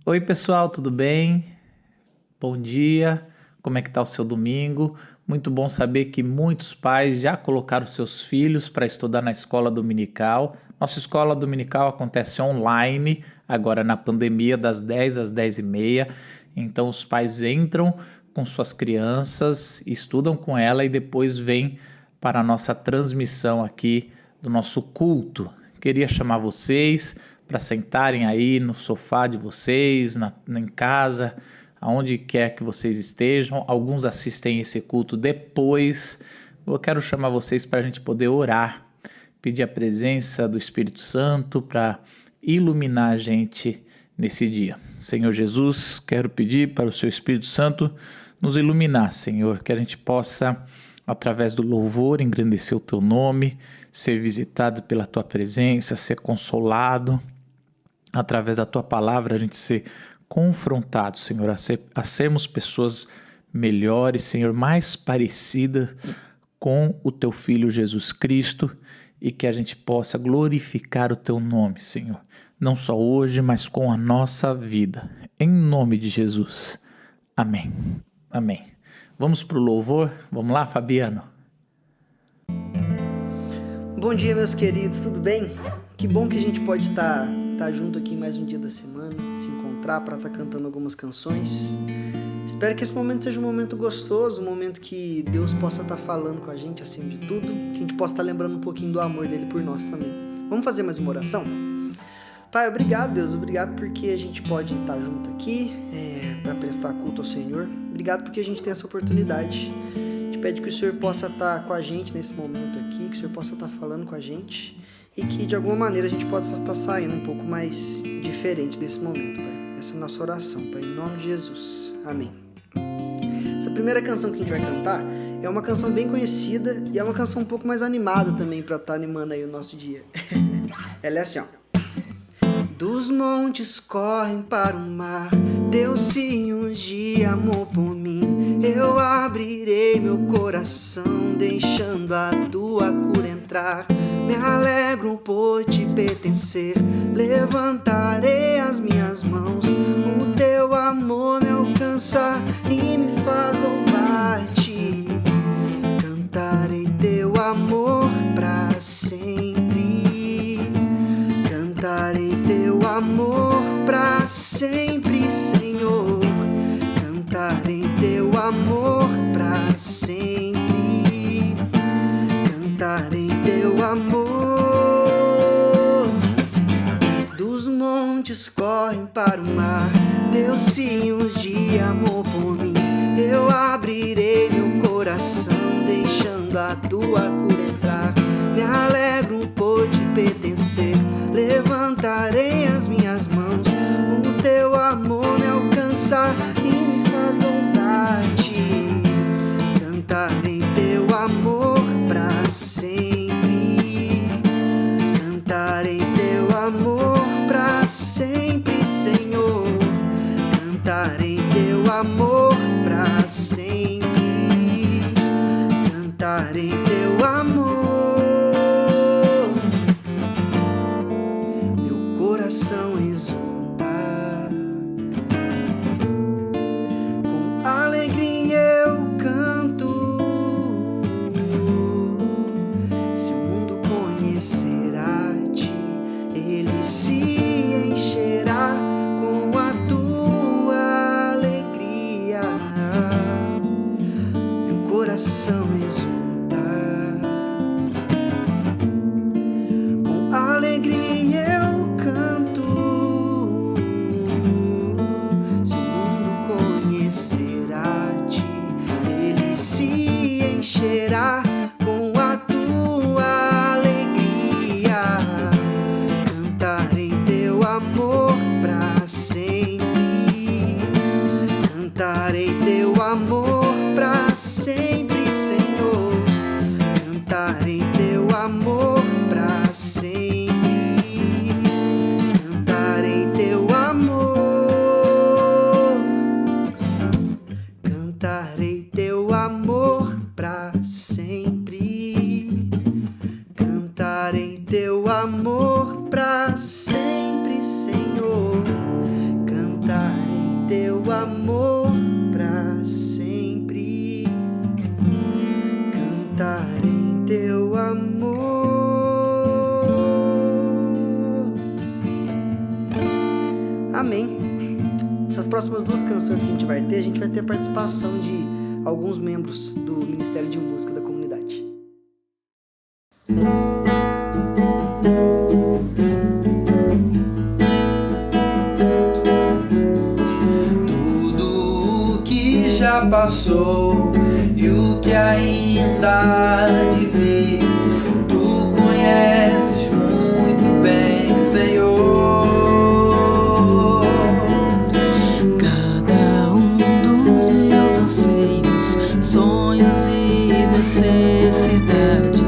Oi, pessoal, tudo bem? Bom dia. Como é que tá o seu domingo? Muito bom saber que muitos pais já colocaram seus filhos para estudar na escola dominical. Nossa escola dominical acontece online, agora na pandemia, das 10 às 10h30. Então os pais entram com suas crianças, estudam com ela e depois vêm para a nossa transmissão aqui do nosso culto. Queria chamar vocês para sentarem aí no sofá de vocês, em casa, aonde quer que vocês estejam. Alguns assistem esse culto depois. Eu quero chamar vocês para a gente poder orar, pedir a presença do Espírito Santo para iluminar a gente nesse dia. Senhor Jesus, quero pedir para o seu Espírito Santo nos iluminar, Senhor, que a gente possa, através do louvor, engrandecer o teu nome, ser visitado pela tua presença, ser consolado, através da tua palavra, a gente ser confrontado, Senhor, a sermos pessoas melhores, Senhor, mais parecidas com o teu Filho Jesus Cristo e que a gente possa glorificar o teu nome, Senhor, não só hoje, mas com a nossa vida, em nome de Jesus. Amém. Amém. Vamos para o louvor? Vamos lá, Fabiano? Bom dia, meus queridos, tudo bem? Que bom que a gente pode estar junto aqui mais um dia da semana, se encontrar para estar cantando algumas canções. Espero que esse momento seja um momento gostoso, um momento que Deus possa estar falando com a gente acima de tudo, que a gente possa estar lembrando um pouquinho do amor dele por nós também. Vamos fazer mais uma oração? Pai, obrigado, Deus, obrigado porque a gente pode estar junto aqui para prestar culto ao Senhor. Obrigado porque a gente tem essa oportunidade. A gente pede que o Senhor possa estar com a gente nesse momento aqui, que o Senhor possa estar falando com a gente e que de alguma maneira a gente possa estar saindo um pouco mais diferente desse momento, Pai. Essa é a nossa oração, Pai, em nome de Jesus. Amém. Essa primeira canção que a gente vai cantar é uma canção bem conhecida e é uma canção um pouco mais animada também para estar animando aí o nosso dia. Ela é assim, ó. Dos montes correm para o mar, Deus se unge amor por mim. Eu abrirei meu coração, deixando a tua cura entrar. Me alegro por te pertencer, levantarei as minhas mãos. O teu amor me alcança e me faz louvar-te. Cantarei teu amor pra sempre. Cantarei teu amor pra sempre, Senhor. Cantarei teu amor pra sempre. Cantarei teu amor. Dos montes correm para o mar, Deus se unge amor por mim. Eu abrirei meu coração, deixando a tua cura entrar. Me alegro por te pertencer, levantarei as minhas mãos. O teu amor me alcança e me faz louvar-te. Cantarei teu amor pra sempre. Cantarei teu amor pra sempre, Senhor. Cantarei teu amor pra sempre. Cantarei teu amor. Coração exulta, com alegria eu canto. Se o mundo conhecerá-te, ele se encherá com a tua alegria. Amém. Essas próximas 2 canções que a gente vai ter a participação de alguns membros do Ministério de Música da comunidade. Tudo o que já passou e o que ainda há de vir, tu conheces muito bem, Senhor. Cada um dos meus anseios, sonhos e necessidades,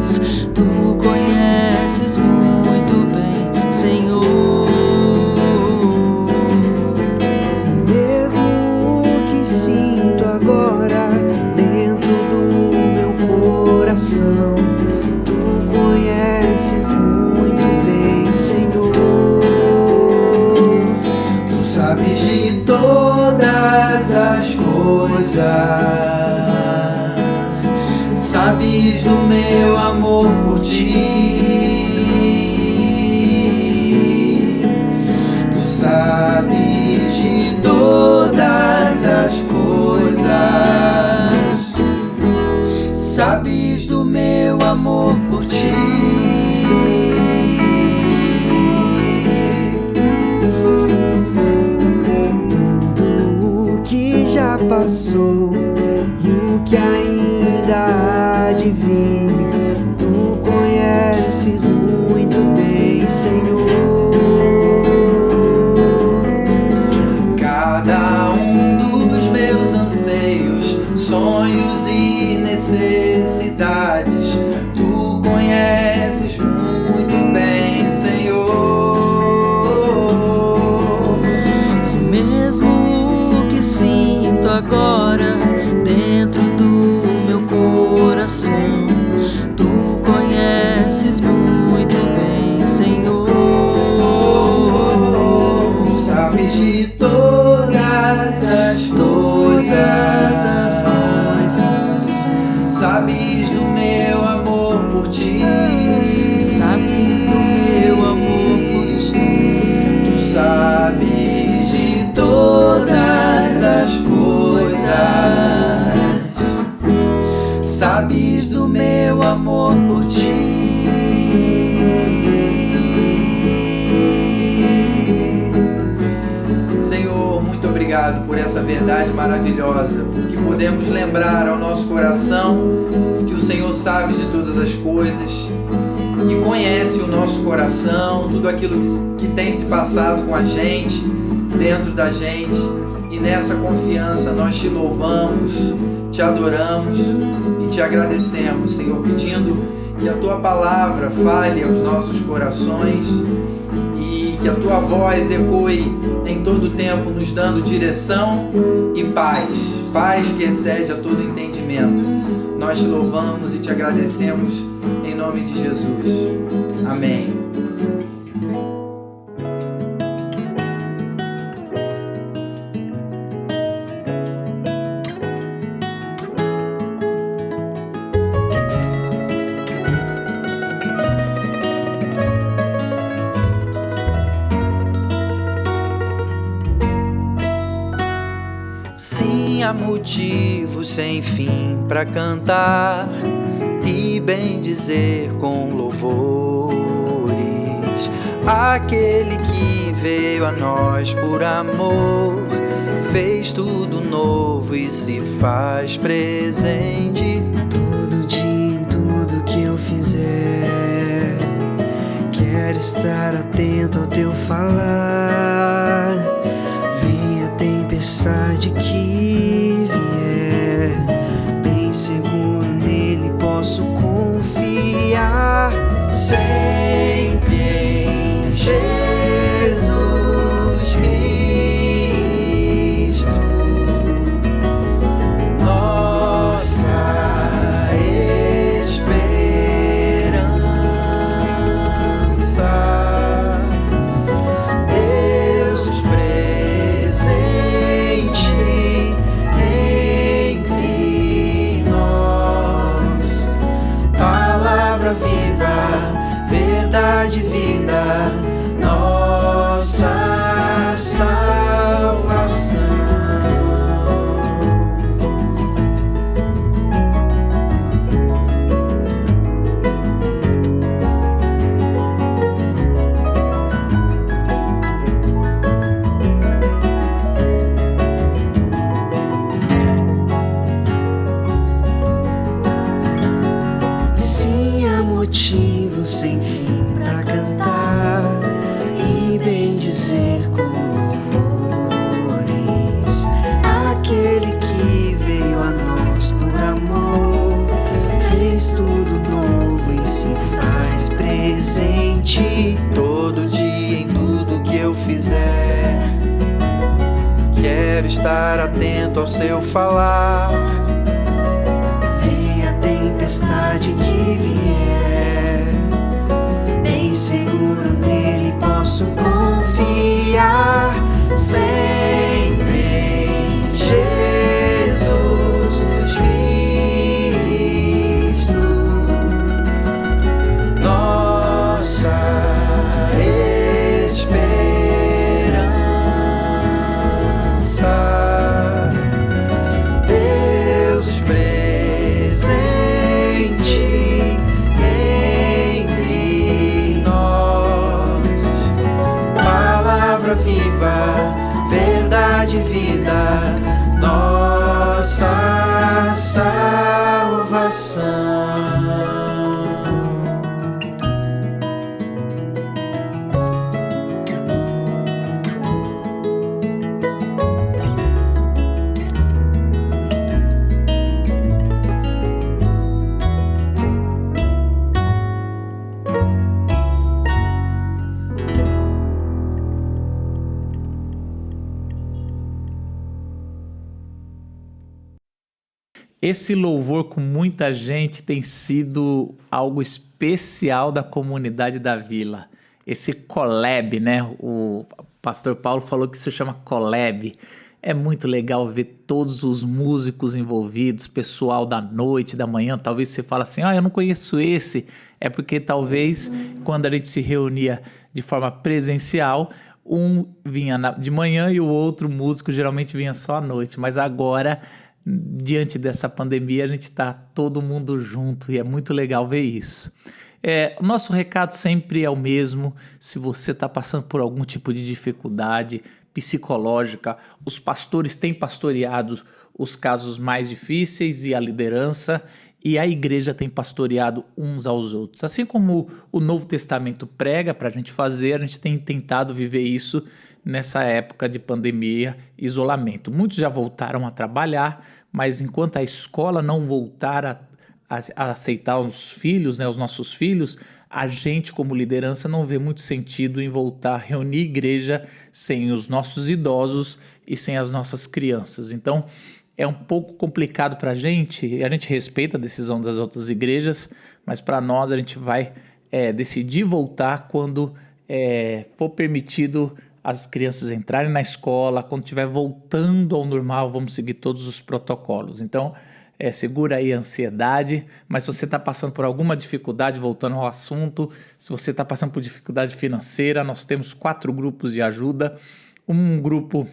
tu conheces muito bem, Senhor. Mesmo o que sinto agora dentro do meu coração, tu conheces muito bem, Senhor. Tu sabes de todas as coisas, sabes do meu amor por ti. Tu sabes de todas as coisas, sabes do meu amor por ti. Tudo o que já passou e o que ainda há de vir, tu conheces muito bem, Senhor. Cada um dos meus anseios, sonhos e necessidades, tu conheces muito bem, Senhor. Mesmo o que sinto agora dentro do meu coração, tu conheces muito bem, Senhor. Tu sabes de todas as coisas, sabes do meu amor por ti. Sabes do meu amor por ti. Tu sabes de todas as coisas, sabes do meu amor por ti. Senhor, muito obrigado por essa verdade maravilhosa, porque podemos lembrar ao nosso coração que o Senhor sabe de todas as coisas e conhece o nosso coração, tudo aquilo que tem se passado com a gente, dentro da gente, e nessa confiança nós te louvamos, te adoramos e te agradecemos, Senhor, pedindo que a Tua palavra fale aos nossos corações e que a Tua voz ecoe em todo o tempo, nos dando direção e paz, paz que excede a todo entendimento. Nós te louvamos e te agradecemos em nome de Jesus. Amém. Sim, há motivos sem fim para cantar e bem dizer com louvores. Aquele que veio a nós por amor, fez tudo novo e se faz presente. Todo dia, em tudo que eu fizer, quero estar atento ao teu falar. Vem a tempestade que vier, bem seguro nele posso confiar. Sempre em Jesus Cristo, Nossa esperança, Deus presente. estar atento ao seu falar. Venha a tempestade que vier, bem seguro nele posso confiar. Sempre em Jesus Cristo, nossa esperança. Deus presente entre nós, palavra viva, verdade e vida, nossa salvação. Esse louvor com muita gente tem sido algo especial da comunidade da Vila. Esse collab, né? O pastor Paulo falou que isso chama collab. É muito legal ver todos os músicos envolvidos, pessoal da noite, da manhã. Talvez você fale assim, eu não conheço esse. É porque talvez quando a gente se reunia de forma presencial, um vinha de manhã e o outro músico geralmente vinha só à noite. Mas agora, diante dessa pandemia, a gente está todo mundo junto e é muito legal ver isso. O nosso recado sempre é o mesmo. Se você está passando por algum tipo de dificuldade psicológica, os pastores têm pastoreado os casos mais difíceis e a liderança, e a igreja tem pastoreado uns aos outros. Assim como o Novo Testamento prega para a gente fazer, a gente tem tentado viver isso nessa época de pandemia e isolamento. Muitos já voltaram a trabalhar, mas enquanto a escola não voltar a aceitar os filhos, né, os nossos filhos, a gente como liderança não vê muito sentido em voltar a reunir igreja sem os nossos idosos e sem as nossas crianças. Então é um pouco complicado para a gente respeita a decisão das outras igrejas, mas para nós a gente vai decidir voltar quando for permitido as crianças entrarem na escola. Quando estiver voltando ao normal, vamos seguir todos os protocolos. Então, segura aí a ansiedade, mas se você está passando por alguma dificuldade, voltando ao assunto, se você está passando por dificuldade financeira, nós temos 4 grupos de ajuda. Um grupo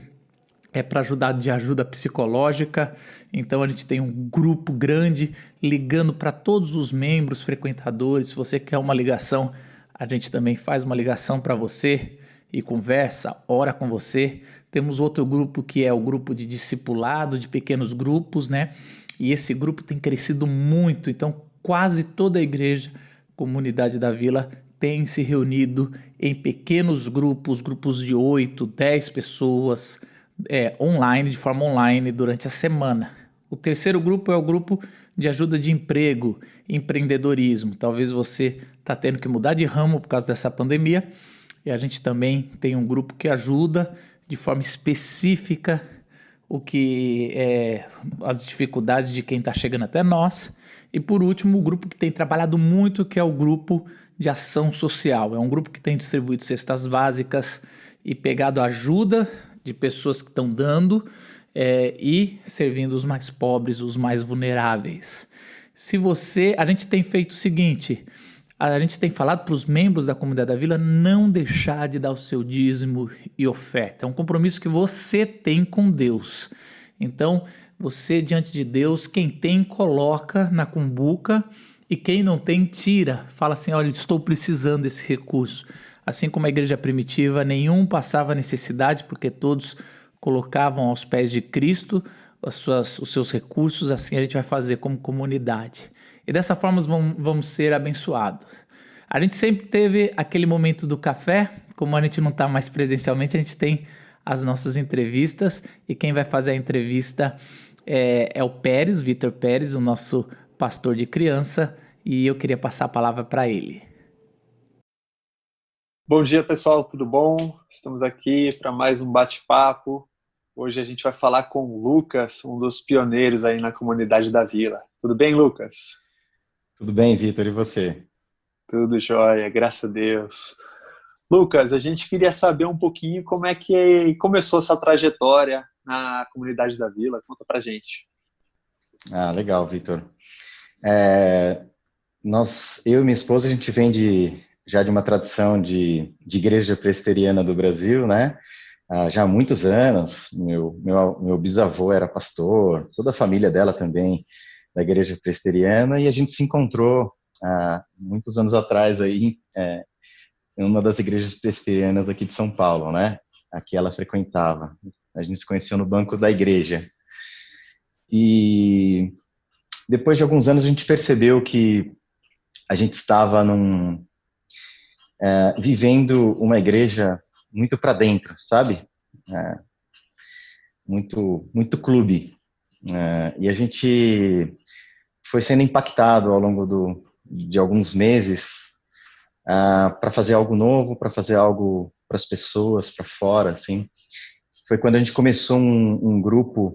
é para ajudar de ajuda psicológica, então a gente tem um grupo grande ligando para todos os membros, frequentadores. Se você quer uma ligação, a gente também faz uma ligação para você e conversa, ora com você. Temos outro grupo que é o grupo de discipulado, de pequenos grupos, né? E esse grupo tem crescido muito, então quase toda a igreja, comunidade da Vila, tem se reunido em pequenos grupos de 8, 10 pessoas, online, de forma online, durante a semana. O terceiro grupo é o grupo de ajuda de emprego, empreendedorismo. Talvez você está tendo que mudar de ramo por causa dessa pandemia, e a gente também tem um grupo que ajuda de forma específica o que as dificuldades de quem está chegando até nós. E por último, o grupo que tem trabalhado muito, que é o grupo de ação social. É um grupo que tem distribuído cestas básicas e pegado ajuda de pessoas que estão dando e servindo os mais pobres, os mais vulneráveis. A gente tem feito o seguinte: a gente tem falado para os membros da comunidade da Vila não deixar de dar o seu dízimo e oferta. É um compromisso que você tem com Deus. Então, você diante de Deus, quem tem, coloca na cumbuca, e quem não tem, tira. Fala assim, olha, estou precisando desse recurso. Assim como a igreja primitiva, nenhum passava necessidade, porque todos colocavam aos pés de Cristo os seus recursos. Assim a gente vai fazer como comunidade. E dessa forma vamos ser abençoados. A gente sempre teve aquele momento do café. Como a gente não está mais presencialmente, a gente tem as nossas entrevistas. E quem vai fazer a entrevista é o Pérez, Vitor Pérez, o nosso pastor de criança. E eu queria passar a palavra para ele. Bom dia, pessoal, tudo bom? Estamos aqui para mais um bate-papo Hoje a gente vai falar com o Lucas, um dos pioneiros aí na comunidade da Vila. Tudo bem, Lucas? Tudo bem, Vitor, e você? Tudo jóia, graças a Deus. Lucas, a gente queria saber um pouquinho como é que começou essa trajetória na comunidade da Vila. Conta pra gente. Ah, legal, Vitor. É, eu e minha esposa, a gente vem já de uma tradição de igreja presbiteriana do Brasil, né? Já há muitos anos. Meu bisavô era pastor, toda a família dela também da igreja presbiteriana, e a gente se encontrou muitos anos atrás aí, em uma das igrejas presbiterianas aqui de São Paulo, né? Aqui ela frequentava. A gente se conheceu no banco da igreja. E depois de alguns anos a gente percebeu que a gente estava vivendo uma igreja muito para dentro, sabe? Muito clube. E a gente foi sendo impactado ao longo de alguns meses para fazer algo novo, para fazer algo para as pessoas, para fora, assim. Foi quando a gente começou um grupo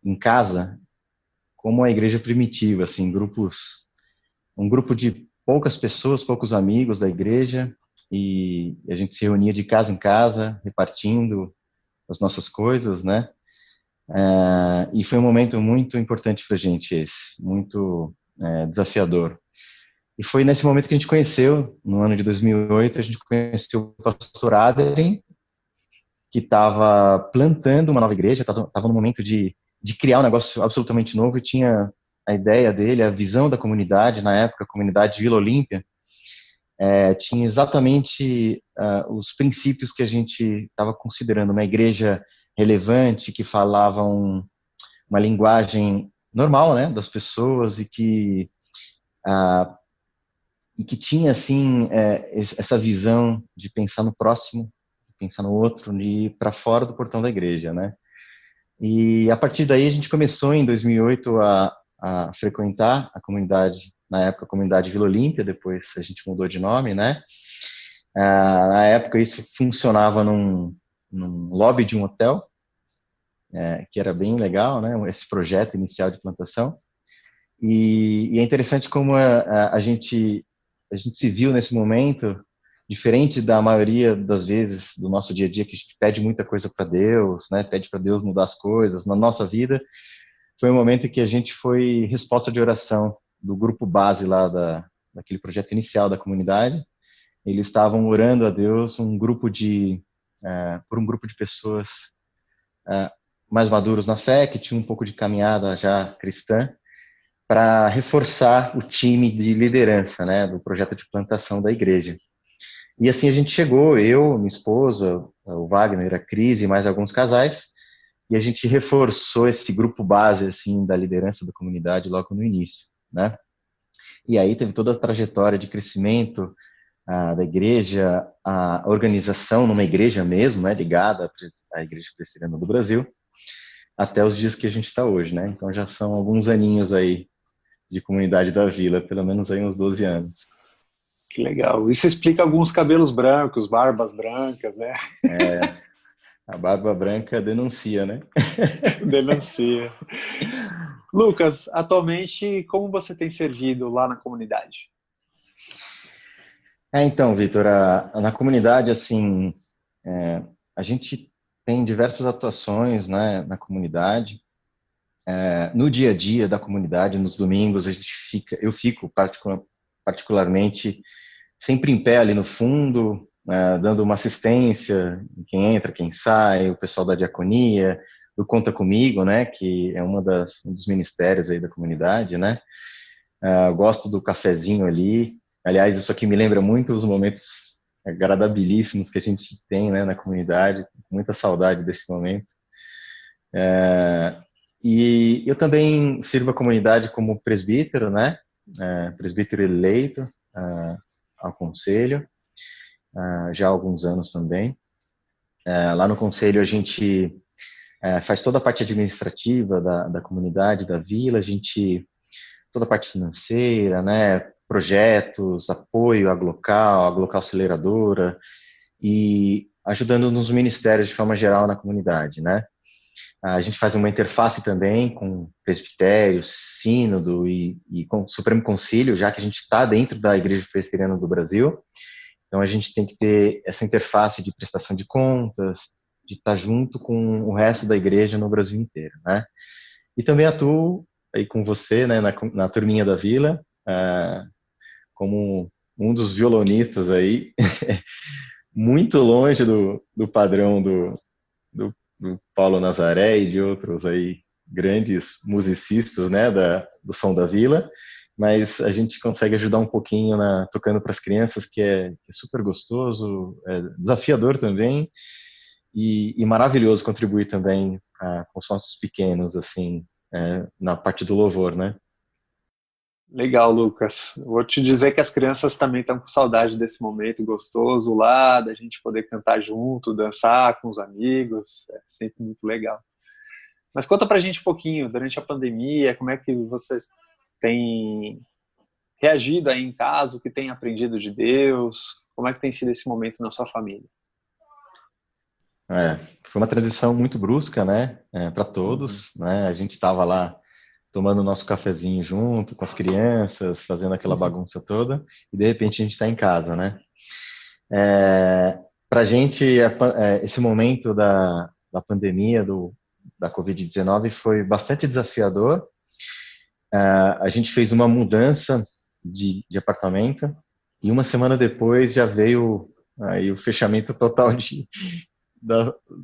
em casa, como a igreja primitiva, assim, um grupo de poucas pessoas, poucos amigos da igreja, e a gente se reunia de casa em casa, repartindo as nossas coisas, né? E foi um momento muito importante para a gente esse, muito desafiador. E foi nesse momento que a gente conheceu, no ano de 2008, a gente conheceu o pastor Adrien, que estava plantando uma nova igreja, estava no momento de criar um negócio absolutamente novo, e tinha a ideia dele, a visão da comunidade, na época, a comunidade Vila Olímpia, tinha exatamente os princípios que a gente estava considerando, uma igreja relevante, que falava uma linguagem normal, né, das pessoas, e que tinha, assim, essa visão de pensar no próximo, pensar no outro, de ir para fora do portão da igreja, né? E a partir daí a gente começou em 2008 a frequentar a comunidade, na época a comunidade Vila Olímpia, depois a gente mudou de nome, né? Na época isso funcionava num lobby de um hotel, que era bem legal, né? Esse projeto inicial de plantação. E é interessante como a gente se viu nesse momento, diferente da maioria das vezes do nosso dia a dia, que a gente pede muita coisa para Deus, né? Pede para Deus mudar as coisas na nossa vida. Foi um momento em que a gente foi resposta de oração do grupo base lá daquele projeto inicial da comunidade. Eles estavam orando a Deus, por um grupo de pessoas mais maduros na fé, que tinham um pouco de caminhada já cristã, para reforçar o time de liderança, né, do projeto de plantação da igreja. E assim a gente chegou, eu, minha esposa, o Wagner, a Cris e mais alguns casais, e a gente reforçou esse grupo base, assim, da liderança da comunidade logo no início, né? E aí teve toda a trajetória de crescimento da igreja, a organização numa igreja mesmo, né, ligada à Igreja Presbiteriana do Brasil, até os dias que a gente está hoje, né? Então já são alguns aninhos aí de comunidade da Vila, pelo menos aí uns 12 anos. Que legal. Isso explica alguns cabelos brancos, barbas brancas, né? A barba branca denuncia, né? Denuncia. Lucas, atualmente, como você tem servido lá na comunidade? Então, Vitor, na comunidade, assim, a gente tem diversas atuações, né, na comunidade. No dia a dia da comunidade, nos domingos, eu fico particularmente sempre em pé ali no fundo, dando uma assistência, quem entra, quem sai, o pessoal da diaconia, do Conta Comigo, né, que é um dos ministérios aí da comunidade, né. Gosto do cafezinho ali. Aliás, isso aqui me lembra muito os momentos agradabilíssimos que a gente tem, né, na comunidade, com muita saudade desse momento. E eu também sirvo a comunidade como presbítero, né, presbítero eleito ao conselho, já há alguns anos também. Lá no conselho a gente faz toda a parte administrativa da comunidade, da vila, toda a parte financeira, né, projetos, apoio à Glocal aceleradora, e ajudando nos ministérios de forma geral na comunidade, né? A gente faz uma interface também com presbitério, sínodo e com o Supremo Concílio, já que a gente está dentro da Igreja Presbiteriana do Brasil. Então, a gente tem que ter essa interface de prestação de contas, de estar junto com o resto da igreja no Brasil inteiro, né? E também atuo aí com você, né, na turminha da Vila, como um dos violonistas aí, muito longe do padrão do Paulo Nazaré e de outros aí grandes musicistas, né, do Som da Vila, mas a gente consegue ajudar um pouquinho tocando para as crianças, que é super gostoso, é desafiador também, e maravilhoso contribuir também com os nossos pequenos, assim, na parte do louvor, né? Legal, Lucas. Vou te dizer que as crianças também estão com saudade desse momento gostoso lá, da gente poder cantar junto, dançar com os amigos, é sempre muito legal. Mas conta pra gente um pouquinho, durante a pandemia, como é que você tem reagido aí em casa, o que tem aprendido de Deus, como é que tem sido esse momento na sua família? Foi uma transição muito brusca, né, para todos, né? A gente estava lá tomando o nosso cafezinho junto com as crianças, fazendo aquela bagunça toda, e de repente a gente está em casa, né? Para a gente, esse momento da pandemia, da Covid-19, foi bastante desafiador. A gente fez uma mudança de apartamento, e uma semana depois já veio aí o fechamento total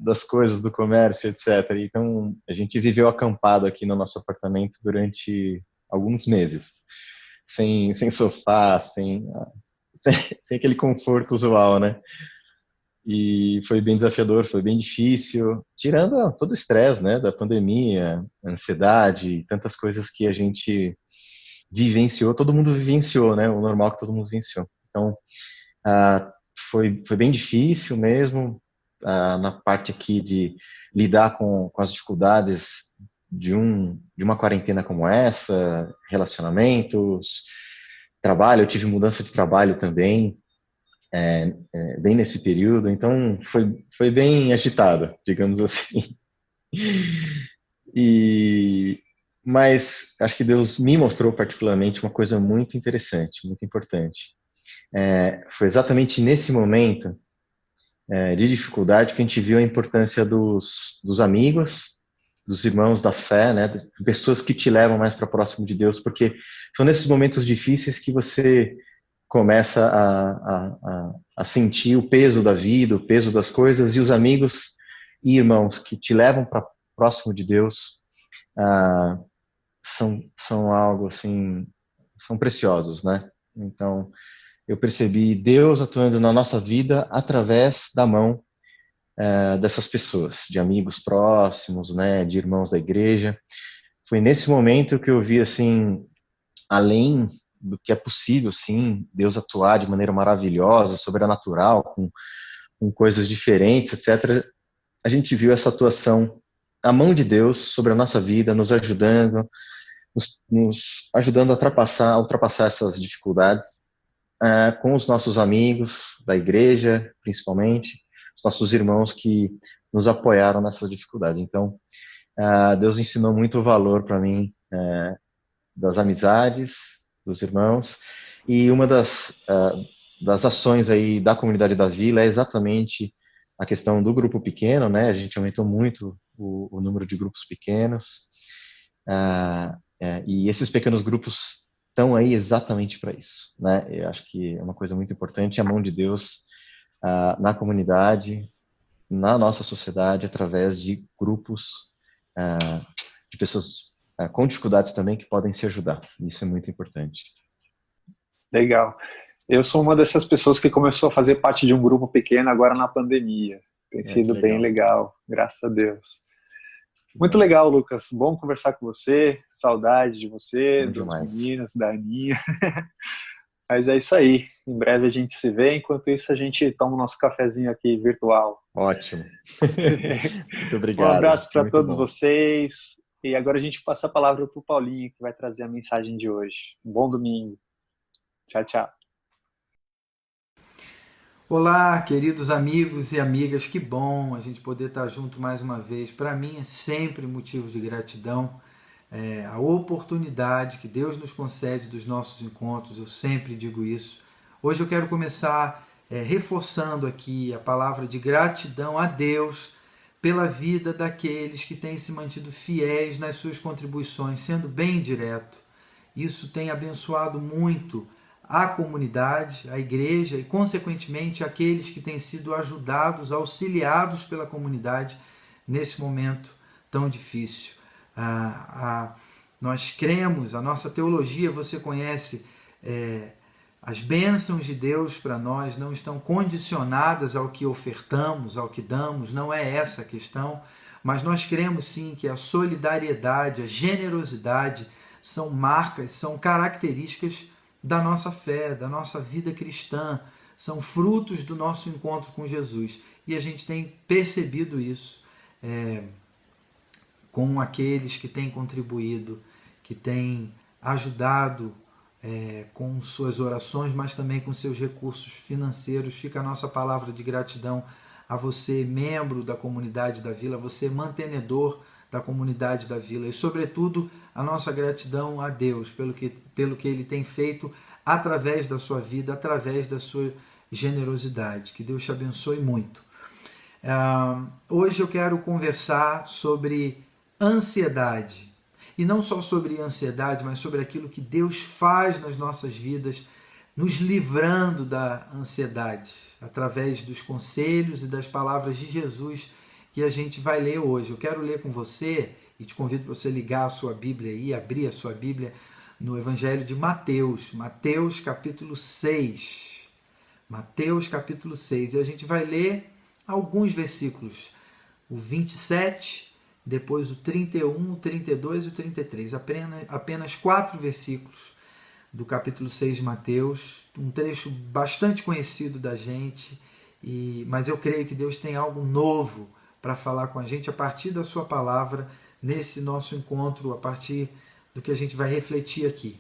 das coisas, do comércio, etc. Então, a gente viveu acampado aqui no nosso apartamento durante alguns meses, sem sofá, sem aquele conforto usual, né? E foi bem desafiador, foi bem difícil, tirando todo o estresse, né, da pandemia, ansiedade, tantas coisas que a gente vivenciou, todo mundo vivenciou, né, o normal que todo mundo vivenciou. Então, foi bem difícil mesmo, na parte aqui de lidar com as dificuldades de uma quarentena como essa, relacionamentos, trabalho. Eu tive mudança de trabalho também, bem nesse período, então foi bem agitado, digamos assim. Mas acho que Deus me mostrou particularmente uma coisa muito interessante, muito importante. Foi exatamente nesse momento de dificuldade que a gente viu a importância dos amigos, dos irmãos da fé, né, de pessoas que te levam mais para próximo de Deus, porque são nesses momentos difíceis que você começa a sentir o peso da vida, o peso das coisas, e os amigos e irmãos que te levam para próximo de Deus são algo assim, são preciosos, né? Então, eu percebi Deus atuando na nossa vida através da mão dessas pessoas, de amigos próximos, né, de irmãos da igreja. Foi nesse momento que eu vi, assim, além do que é possível, sim, Deus atuar de maneira maravilhosa, sobrenatural, com coisas diferentes, etc. A gente viu essa atuação, a mão de Deus sobre a nossa vida, nos ajudando, nos ajudando a ultrapassar essas dificuldades, com os nossos amigos da igreja, principalmente, os nossos irmãos que nos apoiaram nessa dificuldade. Então, Deus ensinou muito valor para mim das amizades, dos irmãos, e uma das ações aí da comunidade da Vila é exatamente a questão do grupo pequeno, né? A gente aumentou muito o número de grupos pequenos, e esses pequenos grupos estão aí exatamente para isso, né? Eu acho que é uma coisa muito importante, a mão de Deus na comunidade, na nossa sociedade, através de grupos de pessoas com dificuldades também que podem se ajudar. Isso é muito importante. Legal. Eu sou uma dessas pessoas que começou a fazer parte de um grupo pequeno agora na pandemia. Tem sido bem legal, graças a Deus. Muito legal, Lucas. Bom conversar com você. Saudade de você, dos meninos, da Aninha. Mas é isso aí. Em breve a gente se vê. Enquanto isso, a gente toma o nosso cafezinho aqui virtual. Ótimo. Muito obrigado. Um abraço para todos vocês. E agora a gente passa a palavra para o Paulinho, que vai trazer a mensagem de hoje. Um bom domingo. Tchau, tchau. Olá, queridos amigos e amigas, que bom a gente poder estar junto mais uma vez. Para mim é sempre motivo de gratidão, a oportunidade que Deus nos concede dos nossos encontros, eu sempre digo isso. Hoje eu quero começar reforçando aqui a palavra de gratidão a Deus pela vida daqueles que têm se mantido fiéis nas suas contribuições, sendo bem direto. Isso tem abençoado muito a comunidade, a igreja e, consequentemente, aqueles que têm sido ajudados, auxiliados pela comunidade nesse momento tão difícil. Nós cremos, a nossa teologia, você conhece, as bênçãos de Deus para nós não estão condicionadas ao que ofertamos, ao que damos, não é essa a questão, mas nós cremos sim que a solidariedade, a generosidade são marcas, são características da nossa fé, da nossa vida cristã, são frutos do nosso encontro com Jesus. E a gente tem percebido isso com aqueles que têm contribuído, que têm ajudado com suas orações, mas também com seus recursos financeiros. Fica a nossa palavra de gratidão a você, membro da comunidade da Vila, você, mantenedor da comunidade da Vila, e sobretudo a nossa gratidão a Deus pelo que Ele tem feito através da sua vida, através da sua generosidade. Que Deus te abençoe muito. Hoje eu quero conversar sobre ansiedade, e não só sobre ansiedade, mas sobre aquilo que Deus faz nas nossas vidas, nos livrando da ansiedade, através dos conselhos e das palavras de Jesus que a gente vai ler hoje. Eu quero ler com você e te convido para você ligar a sua Bíblia e abrir a sua Bíblia no Evangelho de Mateus, Mateus capítulo 6. Mateus capítulo 6. E a gente vai ler alguns versículos, o 27, depois o 31, o 32 e o 33. Apenas 4 versículos do capítulo 6 de Mateus, um trecho bastante conhecido da gente, mas eu creio que Deus tem algo novo para falar com a gente a partir da sua palavra, nesse nosso encontro, a partir do que a gente vai refletir aqui.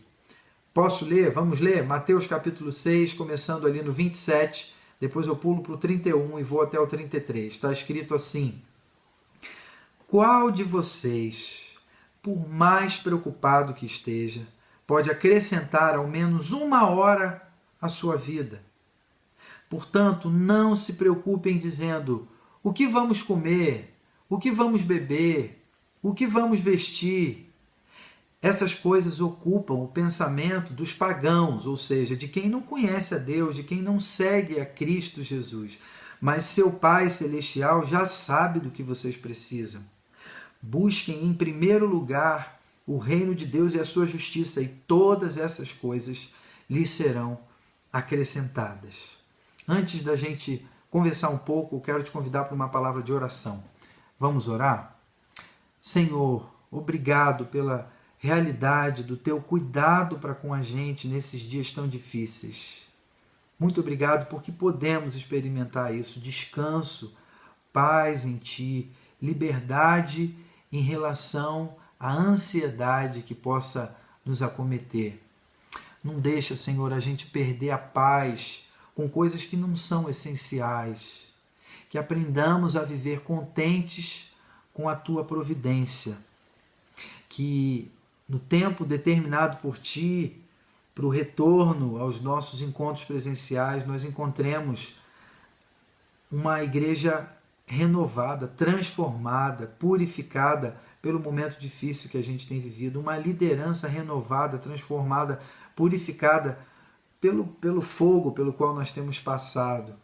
Posso ler? Vamos ler? Mateus capítulo 6, começando ali no 27, depois eu pulo para o 31 e vou até o 33. Está escrito assim: qual de vocês, por mais preocupado que esteja, pode acrescentar ao menos 1 hora à sua vida? Portanto, não se preocupem dizendo: o que vamos comer? O que vamos beber? O que vamos vestir? Essas coisas ocupam o pensamento dos pagãos, ou seja, de quem não conhece a Deus, de quem não segue a Cristo Jesus. Mas seu Pai Celestial já sabe do que vocês precisam. Busquem em primeiro lugar o reino de Deus e a sua justiça, e todas essas coisas lhes serão acrescentadas. Antes da gente conversar um pouco, eu quero te convidar para uma palavra de oração. Vamos orar? Senhor, obrigado pela realidade do teu cuidado para com a gente nesses dias tão difíceis. Muito obrigado porque podemos experimentar isso, descanso, paz em ti, liberdade em relação à ansiedade que possa nos acometer. Não deixa, Senhor, a gente perder a paz com coisas que não são essenciais. Que aprendamos a viver contentes com a tua providência. Que no tempo determinado por ti, para o retorno aos nossos encontros presenciais, nós encontremos uma igreja renovada, transformada, purificada pelo momento difícil que a gente tem vivido, uma liderança renovada, transformada, purificada pelo fogo pelo qual nós temos passado.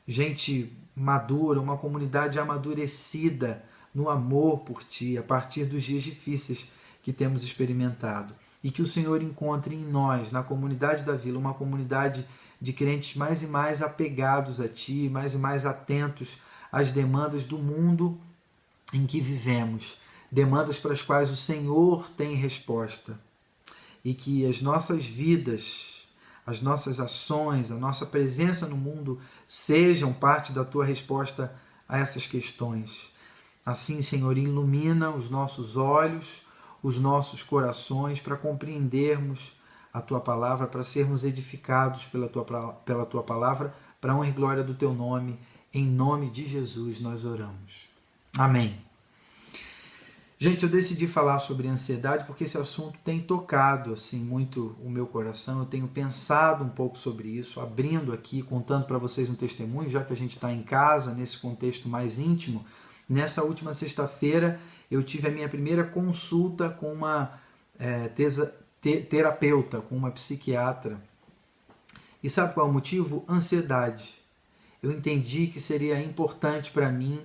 Gente madura, uma comunidade amadurecida no amor por ti, a partir dos dias difíceis que temos experimentado. E que o Senhor encontre em nós, na comunidade da Vila, uma comunidade de crentes mais e mais apegados a ti, mais e mais atentos às demandas do mundo em que vivemos, demandas para as quais o Senhor tem resposta. E que as nossas vidas, as nossas ações, a nossa presença no mundo sejam parte da tua resposta a essas questões. Assim, Senhor, ilumina os nossos olhos, os nossos corações para compreendermos a Tua palavra, para sermos edificados pela Tua palavra, para a honra e glória do Teu nome. Em nome de Jesus nós oramos. Amém. Gente, eu decidi falar sobre ansiedade porque esse assunto tem tocado assim muito o meu coração. Eu tenho pensado um pouco sobre isso, abrindo aqui, contando para vocês um testemunho, já que a gente está em casa, nesse contexto mais íntimo. Nessa última sexta-feira, eu tive a minha primeira consulta com uma terapeuta, com uma psiquiatra. E sabe qual é o motivo? Ansiedade. Eu entendi que seria importante para mim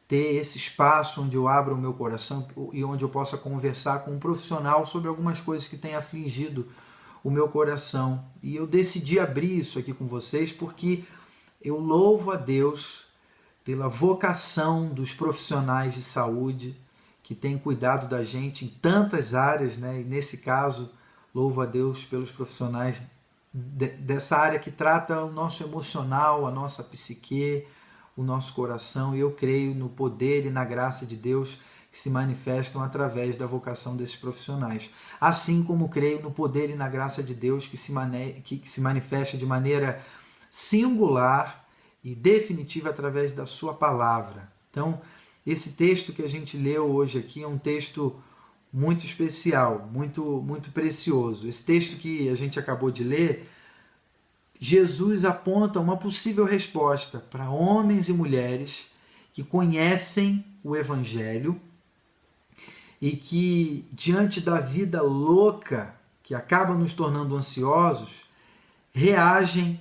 ter esse espaço onde eu abro o meu coração e onde eu possa conversar com um profissional sobre algumas coisas que têm afligido o meu coração. E eu decidi abrir isso aqui com vocês porque eu louvo a Deus pela vocação dos profissionais de saúde que têm cuidado da gente em tantas áreas, né? E nesse caso, louvo a Deus pelos profissionais dessa área que trata o nosso emocional, a nossa psique, o nosso coração, e eu creio no poder e na graça de Deus que se manifestam através da vocação desses profissionais. Assim como creio no poder e na graça de Deus que se manifesta de maneira singular e definitiva através da sua palavra. Então, esse texto que a gente leu hoje aqui é um texto muito especial, muito precioso. Esse texto que a gente acabou de ler, Jesus aponta uma possível resposta para homens e mulheres que conhecem o Evangelho e que, diante da vida louca que acaba nos tornando ansiosos, reagem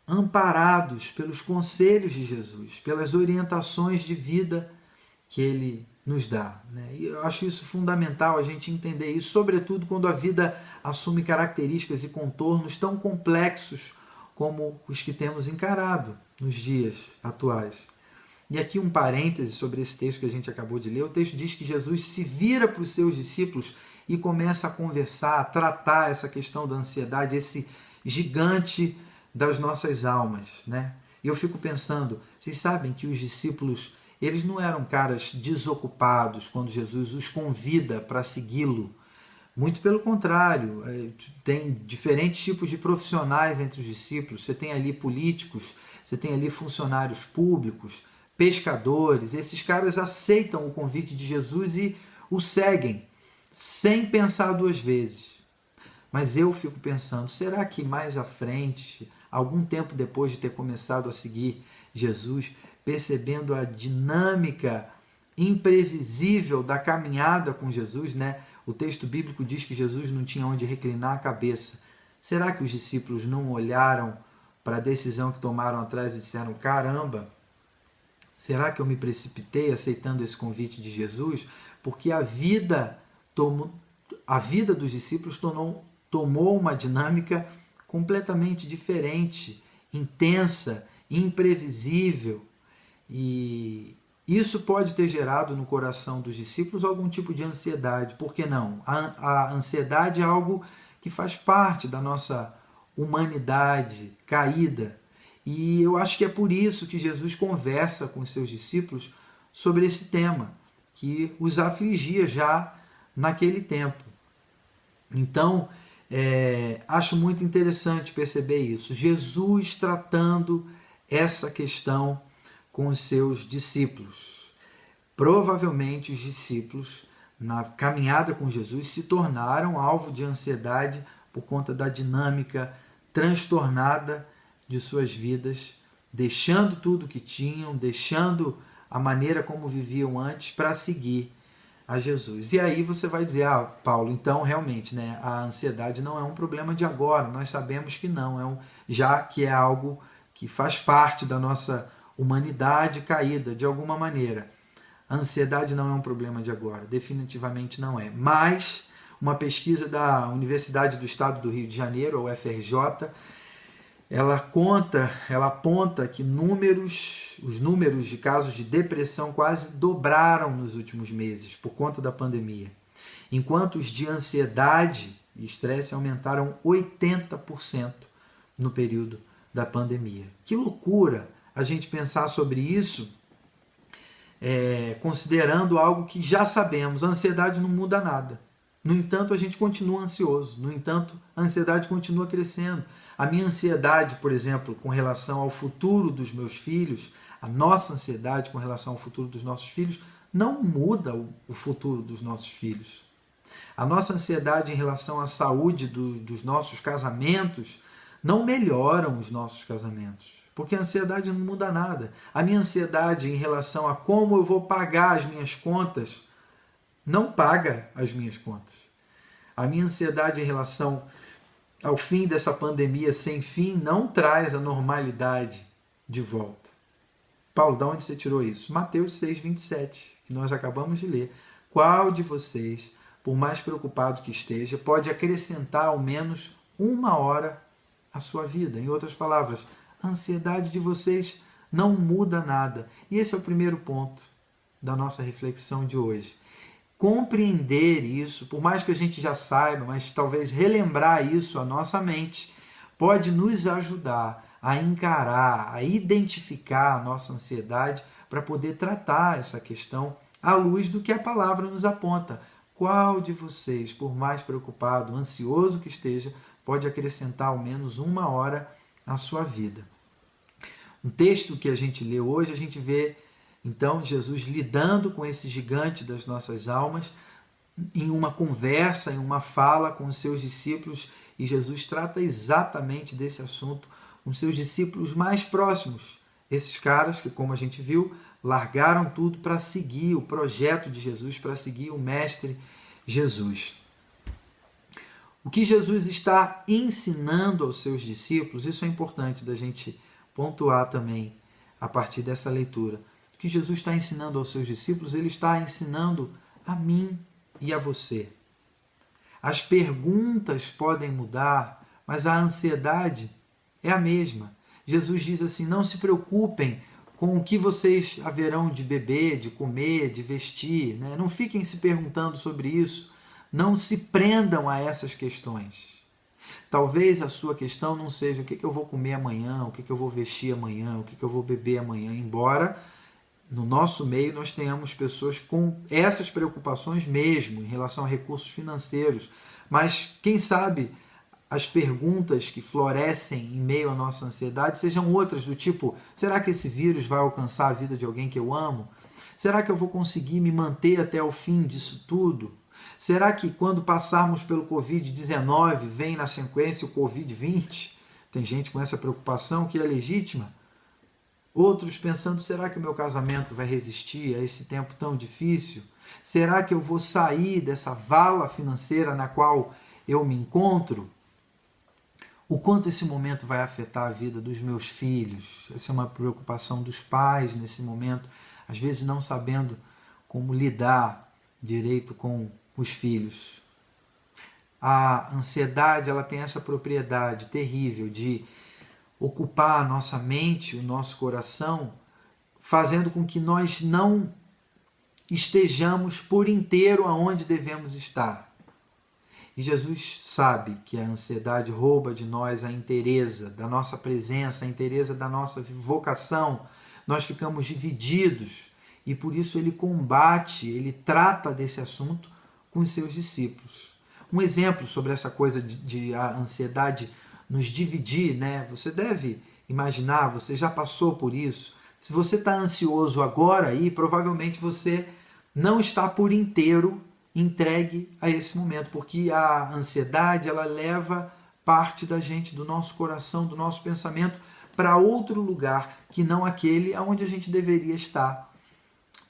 amparados pelos conselhos de Jesus, pelas orientações de vida que Ele nos dá. E eu acho isso fundamental, a gente entender isso, sobretudo quando a vida assume características e contornos tão complexos como os que temos encarado nos dias atuais. E aqui um parêntese sobre esse texto que a gente acabou de ler. O texto diz que Jesus se vira para os seus discípulos e começa a conversar, a tratar essa questão da ansiedade, esse gigante das nossas almas. E eu fico pensando, vocês sabem que os discípulos, eles não eram caras desocupados quando Jesus os convida para segui-lo. Muito pelo contrário, tem diferentes tipos de profissionais entre os discípulos. Você tem ali políticos, você tem ali funcionários públicos, pescadores. Esses caras aceitam o convite de Jesus e o seguem, sem pensar duas vezes. Mas eu fico pensando, será que mais à frente, algum tempo depois de ter começado a seguir Jesus, percebendo a dinâmica imprevisível da caminhada com Jesus, O texto bíblico diz que Jesus não tinha onde reclinar a cabeça. Será que os discípulos não olharam para a decisão que tomaram atrás e disseram, caramba, será que eu me precipitei aceitando esse convite de Jesus? Porque a vida dos discípulos tomou uma dinâmica completamente diferente, intensa, imprevisível. E isso pode ter gerado no coração dos discípulos algum tipo de ansiedade. Por que não? A ansiedade é algo que faz parte da nossa humanidade caída. E eu acho que é por isso que Jesus conversa com os seus discípulos sobre esse tema, que os afligia já naquele tempo. Então, acho muito interessante perceber isso. Jesus tratando essa questão com os seus discípulos. Provavelmente os discípulos, na caminhada com Jesus, se tornaram alvo de ansiedade por conta da dinâmica transtornada de suas vidas, deixando tudo que tinham, deixando a maneira como viviam antes para seguir a Jesus. E aí você vai dizer, Paulo, então realmente a ansiedade não é um problema de agora, nós sabemos que não, já que é algo que faz parte da nossa humanidade caída, de alguma maneira. A ansiedade não é um problema de agora, definitivamente não é. Mas uma pesquisa da Universidade do Estado do Rio de Janeiro, a UFRJ, ela aponta que os números de casos de depressão quase dobraram nos últimos meses por conta da pandemia, enquanto os de ansiedade e estresse aumentaram 80% no período da pandemia. Que loucura a gente pensar sobre isso, considerando algo que já sabemos. A ansiedade não muda nada. No entanto, a gente continua ansioso. No entanto, a ansiedade continua crescendo. A minha ansiedade, por exemplo, com relação ao futuro dos meus filhos, a nossa ansiedade com relação ao futuro dos nossos filhos, não muda o futuro dos nossos filhos. A nossa ansiedade em relação à saúde dos nossos casamentos não melhoram os nossos casamentos, porque a ansiedade não muda nada. A minha ansiedade em relação a como eu vou pagar as minhas contas não paga as minhas contas. A minha ansiedade em relação ao fim dessa pandemia sem fim não traz a normalidade de volta. Paulo, de onde você tirou isso? Mateus 6,27, que nós acabamos de ler. Qual de vocês, por mais preocupado que esteja, pode acrescentar ao menos 1 hora à sua vida? Em outras palavras, a ansiedade de vocês não muda nada. E esse é o primeiro ponto da nossa reflexão de hoje. Compreender isso, por mais que a gente já saiba, mas talvez relembrar isso à nossa mente, pode nos ajudar a encarar, a identificar a nossa ansiedade para poder tratar essa questão à luz do que a palavra nos aponta. Qual de vocês, por mais preocupado, ansioso que esteja, pode acrescentar ao menos 1 hora à sua vida? Um texto que a gente lê hoje, a gente vê então Jesus lidando com esse gigante das nossas almas em uma conversa, em uma fala com os seus discípulos, e Jesus trata exatamente desse assunto com seus discípulos mais próximos. Esses caras que, como a gente viu, largaram tudo para seguir o projeto de Jesus, para seguir o Mestre Jesus. O que Jesus está ensinando aos seus discípulos, isso é importante da gente pontuar também a partir dessa leitura. O que Jesus está ensinando aos seus discípulos, ele está ensinando a mim e a você. As perguntas podem mudar, mas a ansiedade é a mesma. Jesus diz assim: não se preocupem com o que vocês haverão de beber, de comer, de vestir, né? Não fiquem se perguntando sobre isso. Não se prendam a essas questões. Talvez a sua questão não seja o que eu vou comer amanhã, o que eu vou vestir amanhã, o que eu vou beber amanhã, embora no nosso meio nós tenhamos pessoas com essas preocupações mesmo em relação a recursos financeiros. Mas quem sabe as perguntas que florescem em meio à nossa ansiedade sejam outras, do tipo: será que esse vírus vai alcançar a vida de alguém que eu amo? Será que eu vou conseguir me manter até o fim disso tudo? Será que quando passarmos pelo Covid-19 vem na sequência o Covid-20? Tem gente com essa preocupação que é legítima. Outros pensando: será que o meu casamento vai resistir a esse tempo tão difícil? Será que eu vou sair dessa vala financeira na qual eu me encontro? O quanto esse momento vai afetar a vida dos meus filhos? Essa é uma preocupação dos pais nesse momento, às vezes não sabendo como lidar direito com os filhos. A ansiedade, ela tem essa propriedade terrível de ocupar a nossa mente, o nosso coração, fazendo com que nós não estejamos por inteiro aonde devemos estar. E Jesus sabe que a ansiedade rouba de nós a inteireza da nossa presença, a inteireza da nossa vocação. Nós ficamos divididos e por isso ele combate, ele trata desse assunto com os seus discípulos. Um exemplo sobre essa coisa de a ansiedade nos dividir, né? Você deve imaginar, você já passou por isso. Se você está ansioso agora, aí provavelmente você não está por inteiro entregue a esse momento, porque a ansiedade, ela leva parte da gente, do nosso coração, do nosso pensamento para outro lugar que não aquele aonde a gente deveria estar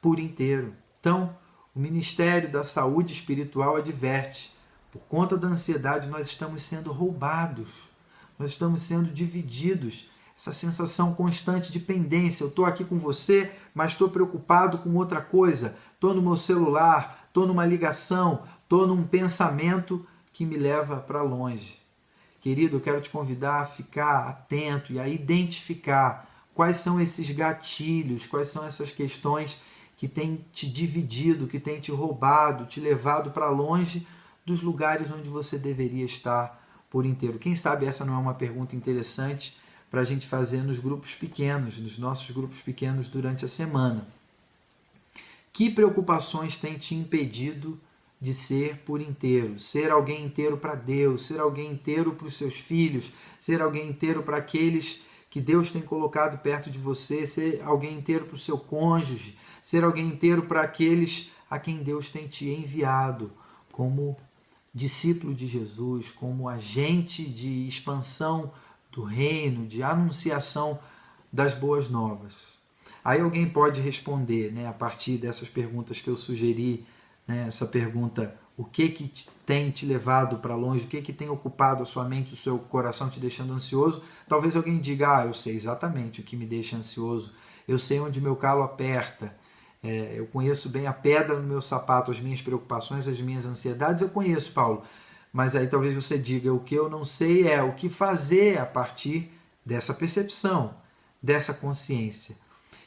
por inteiro. Então, o Ministério da Saúde Espiritual adverte: por conta da ansiedade nós estamos sendo roubados. Nós estamos sendo divididos, essa sensação constante de pendência. Eu estou aqui com você, mas estou preocupado com outra coisa. Estou no meu celular, estou numa ligação, estou num pensamento que me leva para longe. Querido, eu quero te convidar a ficar atento e a identificar quais são esses gatilhos, quais são essas questões que têm te dividido, que têm te roubado, te levado para longe dos lugares onde você deveria estar por inteiro. Quem sabe essa não é uma pergunta interessante para a gente fazer nos grupos pequenos, nos nossos grupos pequenos durante a semana. Que preocupações têm te impedido de ser por inteiro, ser alguém inteiro para Deus, ser alguém inteiro para os seus filhos, ser alguém inteiro para aqueles que Deus tem colocado perto de você, ser alguém inteiro para o seu cônjuge, ser alguém inteiro para aqueles a quem Deus tem te enviado como discípulo de Jesus, como agente de expansão do reino, de anunciação das boas novas. Aí alguém pode responder, a partir dessas perguntas que eu sugeri, essa pergunta, o que tem te levado para longe, o que tem ocupado a sua mente, o seu coração te deixando ansioso? Talvez alguém diga, eu sei exatamente o que me deixa ansioso, eu sei onde meu calo aperta, eu conheço bem a pedra no meu sapato, as minhas preocupações, as minhas ansiedades, eu conheço, Paulo. Mas aí talvez você diga, o que eu não sei é o que fazer a partir dessa percepção, dessa consciência.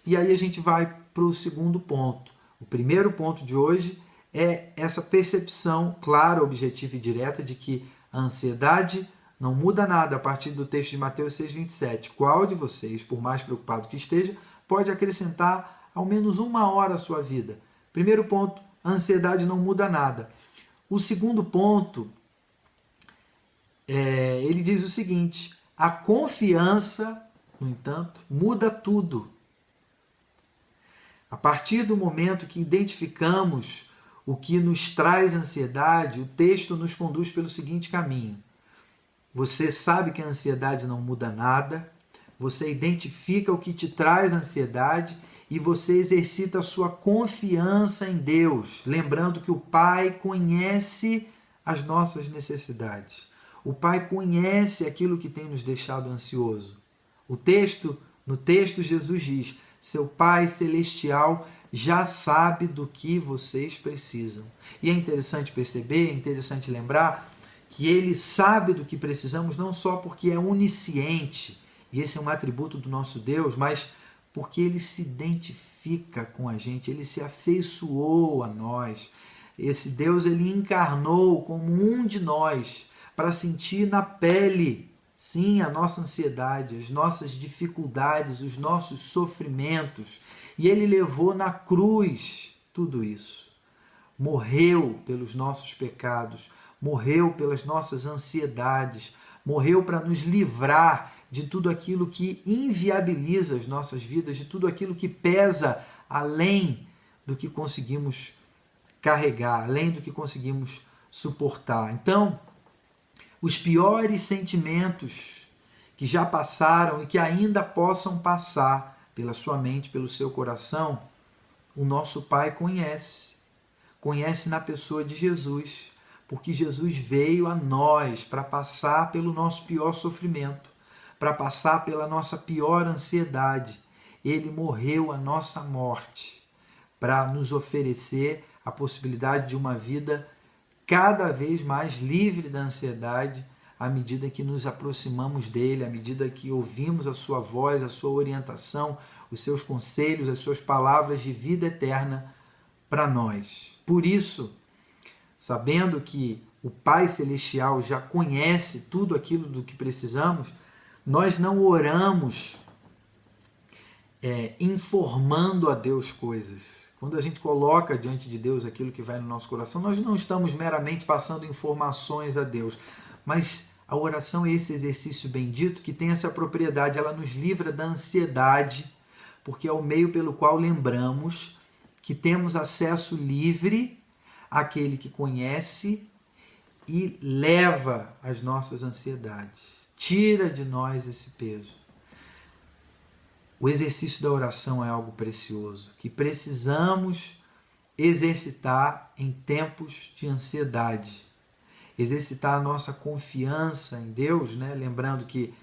E aí a gente vai para o segundo ponto. O primeiro ponto de hoje é essa percepção clara, objetiva e direta de que a ansiedade não muda nada a partir do texto de Mateus 6,27. Qual de vocês, por mais preocupado que esteja, pode acrescentar ao menos 1 hora à sua vida? Primeiro ponto, a ansiedade não muda nada. O segundo ponto, ele diz o seguinte, a confiança, no entanto, muda tudo. A partir do momento que identificamos o que nos traz ansiedade, o texto nos conduz pelo seguinte caminho. Você sabe que a ansiedade não muda nada, você identifica o que te traz ansiedade e você exercita a sua confiança em Deus, lembrando que o Pai conhece as nossas necessidades. O Pai conhece aquilo que tem nos deixado ansioso. No texto Jesus diz, seu Pai Celestial já sabe do que vocês precisam. E é interessante perceber, é interessante lembrar que Ele sabe do que precisamos não só porque é onisciente, e esse é um atributo do nosso Deus, mas porque Ele se identifica com a gente, Ele se afeiçoou a nós. Esse Deus, Ele encarnou como um de nós para sentir na pele, sim, a nossa ansiedade, as nossas dificuldades, os nossos sofrimentos. E Ele levou na cruz tudo isso. Morreu pelos nossos pecados, morreu pelas nossas ansiedades, morreu para nos livrar de tudo aquilo que inviabiliza as nossas vidas, de tudo aquilo que pesa além do que conseguimos carregar, além do que conseguimos suportar. Então, os piores sentimentos que já passaram e que ainda possam passar pela sua mente, pelo seu coração, o nosso Pai conhece. Conhece na pessoa de Jesus, porque Jesus veio a nós para passar pelo nosso pior sofrimento, para passar pela nossa pior ansiedade. Ele morreu a nossa morte para nos oferecer a possibilidade de uma vida cada vez mais livre da ansiedade, à medida que nos aproximamos dele, à medida que ouvimos a sua voz, a sua orientação, os seus conselhos, as suas palavras de vida eterna para nós. Por isso, sabendo que o Pai Celestial já conhece tudo aquilo do que precisamos, nós não oramos informando a Deus coisas. Quando a gente coloca diante de Deus aquilo que vai no nosso coração, nós não estamos meramente passando informações a Deus, mas a oração é esse exercício bendito que tem essa propriedade, ela nos livra da ansiedade, porque é o meio pelo qual lembramos que temos acesso livre àquele que conhece e leva as nossas ansiedades, tira de nós esse peso. O exercício da oração é algo precioso, que precisamos exercitar em tempos de ansiedade. Exercitar a nossa confiança em Deus, lembrando que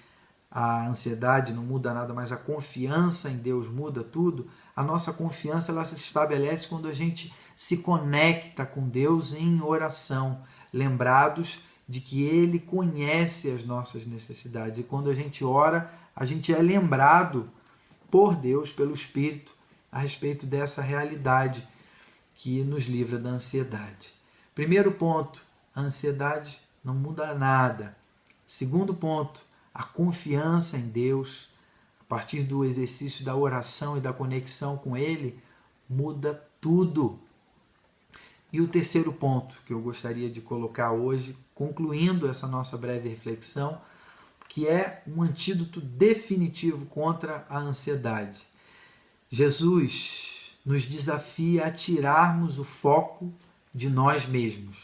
a ansiedade não muda nada, mas a confiança em Deus muda tudo. A nossa confiança ela se estabelece quando a gente se conecta com Deus em oração, lembrados de que Ele conhece as nossas necessidades. E quando a gente ora, a gente é lembrado por Deus, pelo Espírito, a respeito dessa realidade que nos livra da ansiedade. Primeiro ponto, a ansiedade não muda nada. Segundo ponto, a confiança em Deus, a partir do exercício da oração e da conexão com Ele, muda tudo. E o terceiro ponto que eu gostaria de colocar hoje, concluindo essa nossa breve reflexão, que é um antídoto definitivo contra a ansiedade. Jesus nos desafia a tirarmos o foco de nós mesmos.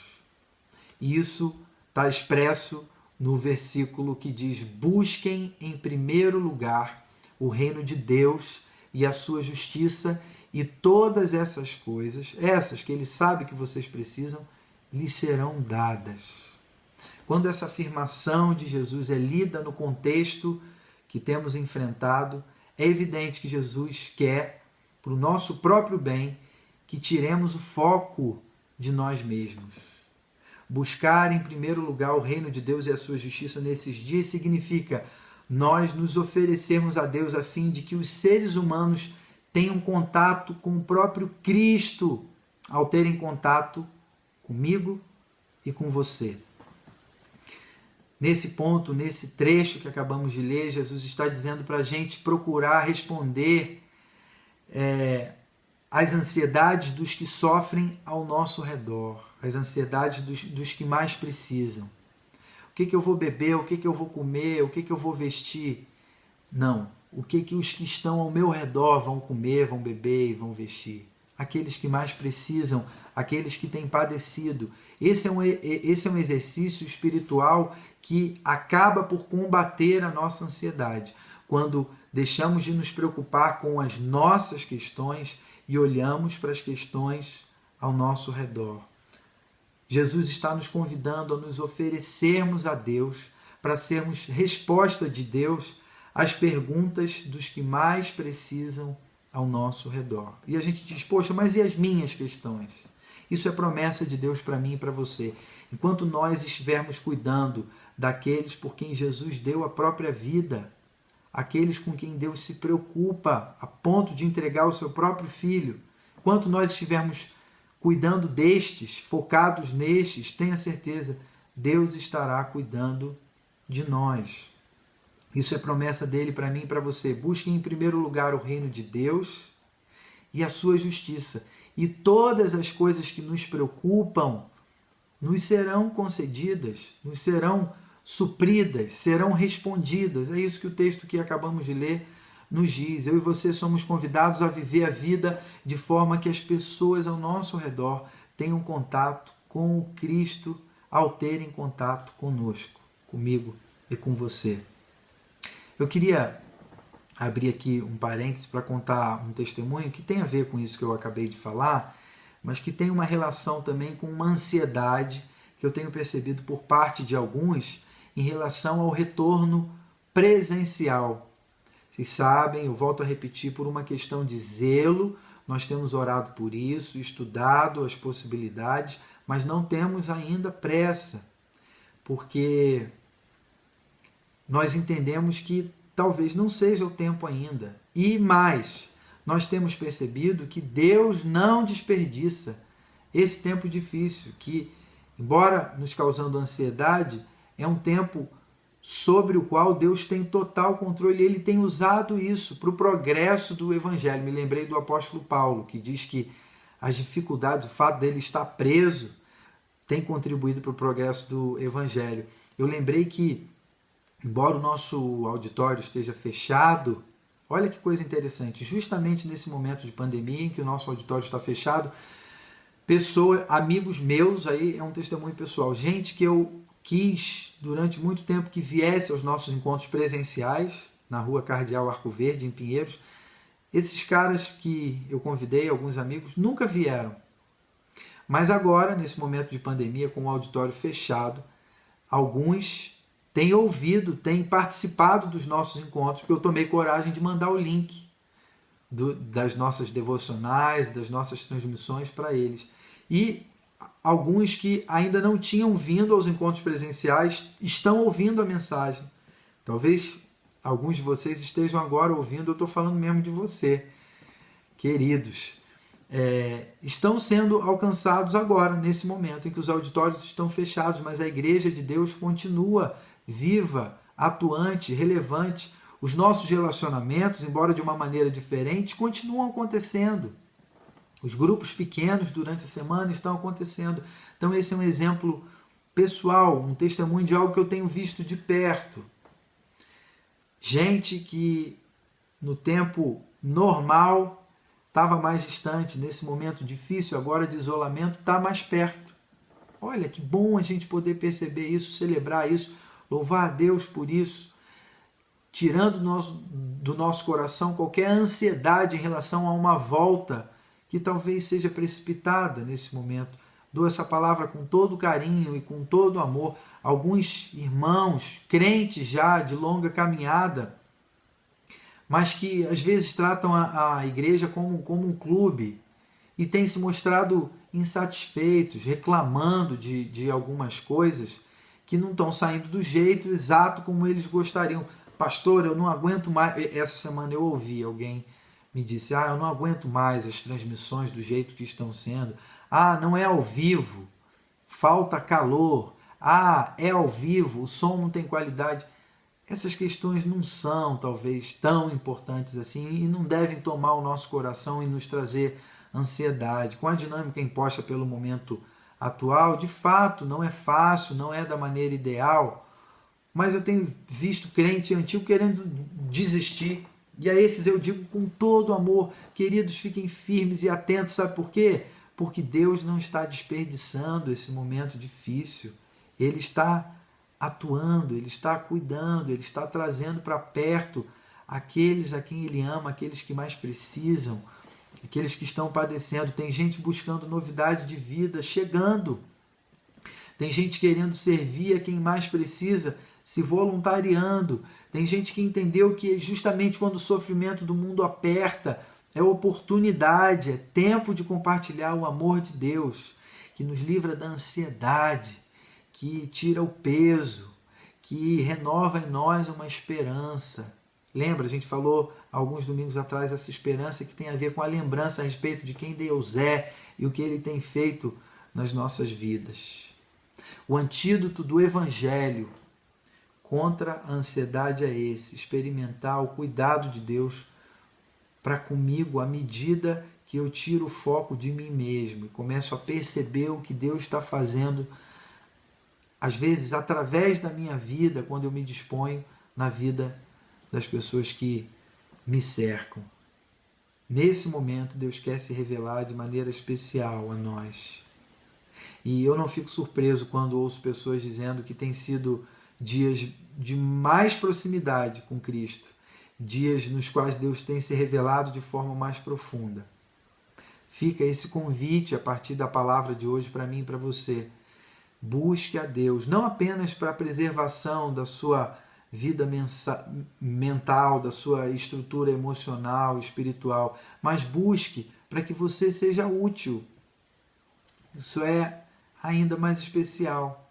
E isso está expresso no versículo que diz: busquem em primeiro lugar o reino de Deus e a sua justiça, e todas essas coisas, essas que ele sabe que vocês precisam, lhes serão dadas. Quando essa afirmação de Jesus é lida no contexto que temos enfrentado, é evidente que Jesus quer, para o nosso próprio bem, que tiremos o foco de nós mesmos. Buscar em primeiro lugar o reino de Deus e a sua justiça nesses dias significa nós nos oferecermos a Deus a fim de que os seres humanos tenham contato com o próprio Cristo ao terem contato comigo e com você. Nesse ponto, nesse trecho que acabamos de ler, Jesus está dizendo para a gente procurar responder às ansiedades dos que sofrem ao nosso redor, as ansiedades dos que mais precisam. O que eu vou beber, o que eu vou comer, o que eu vou vestir? Não. O que os que estão ao meu redor vão comer, vão beber e vão vestir? Aqueles que mais precisam, aqueles que têm padecido. Esse é um exercício espiritual que acaba por combater a nossa ansiedade. Quando deixamos de nos preocupar com as nossas questões e olhamos para as questões ao nosso redor. Jesus está nos convidando a nos oferecermos a Deus para sermos resposta de Deus às perguntas dos que mais precisam ao nosso redor. E a gente diz, poxa, mas e as minhas questões? Isso é promessa de Deus para mim e para você. Enquanto nós estivermos cuidando daqueles por quem Jesus deu a própria vida, aqueles com quem Deus se preocupa a ponto de entregar o seu próprio Filho, enquanto nós estivermos cuidando destes, focados nestes, tenha certeza, Deus estará cuidando de nós. Isso é promessa dele para mim e para você. Busquem em primeiro lugar o reino de Deus e a sua justiça. E todas as coisas que nos preocupam nos serão concedidas, nos serão supridas, serão respondidas. É isso que o texto que acabamos de ler nos diz. Eu e você somos convidados a viver a vida de forma que as pessoas ao nosso redor tenham contato com o Cristo ao terem contato conosco, comigo e com você. Eu queria abrir aqui um parênteses para contar um testemunho que tem a ver com isso que eu acabei de falar, mas que tem uma relação também com uma ansiedade que eu tenho percebido por parte de alguns em relação ao retorno presencial. Vocês sabem, eu volto a repetir, por uma questão de zelo, nós temos orado por isso, estudado as possibilidades, mas não temos ainda pressa, porque nós entendemos que talvez não seja o tempo ainda. E mais, nós temos percebido que Deus não desperdiça esse tempo difícil, que, embora nos causando ansiedade, é um tempo sobre o qual Deus tem total controle. Ele tem usado isso para o progresso do Evangelho. Me lembrei do apóstolo Paulo, que diz que as dificuldades, o fato dele estar preso, tem contribuído para o progresso do Evangelho. Eu lembrei que, embora o nosso auditório esteja fechado, olha que coisa interessante, justamente nesse momento de pandemia em que o nosso auditório está fechado, amigos meus, aí é um testemunho pessoal, gente que eu quis durante muito tempo que viesse aos nossos encontros presenciais na Rua Cardeal Arco Verde, em Pinheiros, esses caras que eu convidei, alguns amigos, nunca vieram. Mas agora, nesse momento de pandemia, com o auditório fechado, alguns têm ouvido, têm participado dos nossos encontros, porque eu tomei coragem de mandar o link das nossas devocionais, das nossas transmissões para eles. E alguns que ainda não tinham vindo aos encontros presenciais estão ouvindo a mensagem. Talvez alguns de vocês estejam agora ouvindo, eu estou falando mesmo de você, queridos. Estão sendo alcançados agora, nesse momento em que os auditórios estão fechados, mas a Igreja de Deus continua viva, atuante, relevante. Os nossos relacionamentos, embora de uma maneira diferente, continuam acontecendo. Os grupos pequenos durante a semana estão acontecendo. Então esse é um exemplo pessoal, um testemunho de algo que eu tenho visto de perto. Gente que no tempo normal estava mais distante, nesse momento difícil agora de isolamento, está mais perto. Olha, que bom a gente poder perceber isso, celebrar isso, louvar a Deus por isso, tirando do nosso coração qualquer ansiedade em relação a uma volta que talvez seja precipitada nesse momento. Dou essa palavra com todo carinho e com todo amor. Alguns irmãos, crentes já de longa caminhada, mas que às vezes tratam a igreja como um clube e têm se mostrado insatisfeitos, reclamando de algumas coisas que não estão saindo do jeito exato como eles gostariam. Pastor, eu não aguento mais. Essa semana eu ouvi alguém me disse, eu não aguento mais as transmissões do jeito que estão sendo. Não é ao vivo, falta calor. É ao vivo, o som não tem qualidade. Essas questões não são, talvez, tão importantes assim e não devem tomar o nosso coração e nos trazer ansiedade. Com a dinâmica imposta pelo momento atual, de fato, não é fácil, não é da maneira ideal, mas eu tenho visto crente antigo querendo desistir. E a esses eu digo com todo amor, queridos, fiquem firmes e atentos, sabe por quê? Porque Deus não está desperdiçando esse momento difícil. Ele está atuando, Ele está cuidando, Ele está trazendo para perto aqueles a quem Ele ama, aqueles que mais precisam, aqueles que estão padecendo. Tem gente buscando novidade de vida, chegando. Tem gente querendo servir a quem mais precisa, se voluntariando. Tem gente que entendeu que justamente quando o sofrimento do mundo aperta, é oportunidade, é tempo de compartilhar o amor de Deus, que nos livra da ansiedade, que tira o peso, que renova em nós uma esperança. Lembra, a gente falou alguns domingos atrás essa esperança que tem a ver com a lembrança a respeito de quem Deus é e o que Ele tem feito nas nossas vidas. O antídoto do Evangelho contra a ansiedade é esse: experimentar o cuidado de Deus para comigo à medida que eu tiro o foco de mim mesmo e começo a perceber o que Deus está fazendo, às vezes através da minha vida, quando eu me disponho na vida das pessoas que me cercam. Nesse momento, Deus quer se revelar de maneira especial a nós. E eu não fico surpreso quando ouço pessoas dizendo que tem sido dias de mais proximidade com Cristo, dias nos quais Deus tem se revelado de forma mais profunda. Fica esse convite a partir da palavra de hoje para mim e para você. Busque a Deus, não apenas para a preservação da sua vida mental, da sua estrutura emocional, espiritual, mas busque para que você seja útil. Isso é ainda mais especial.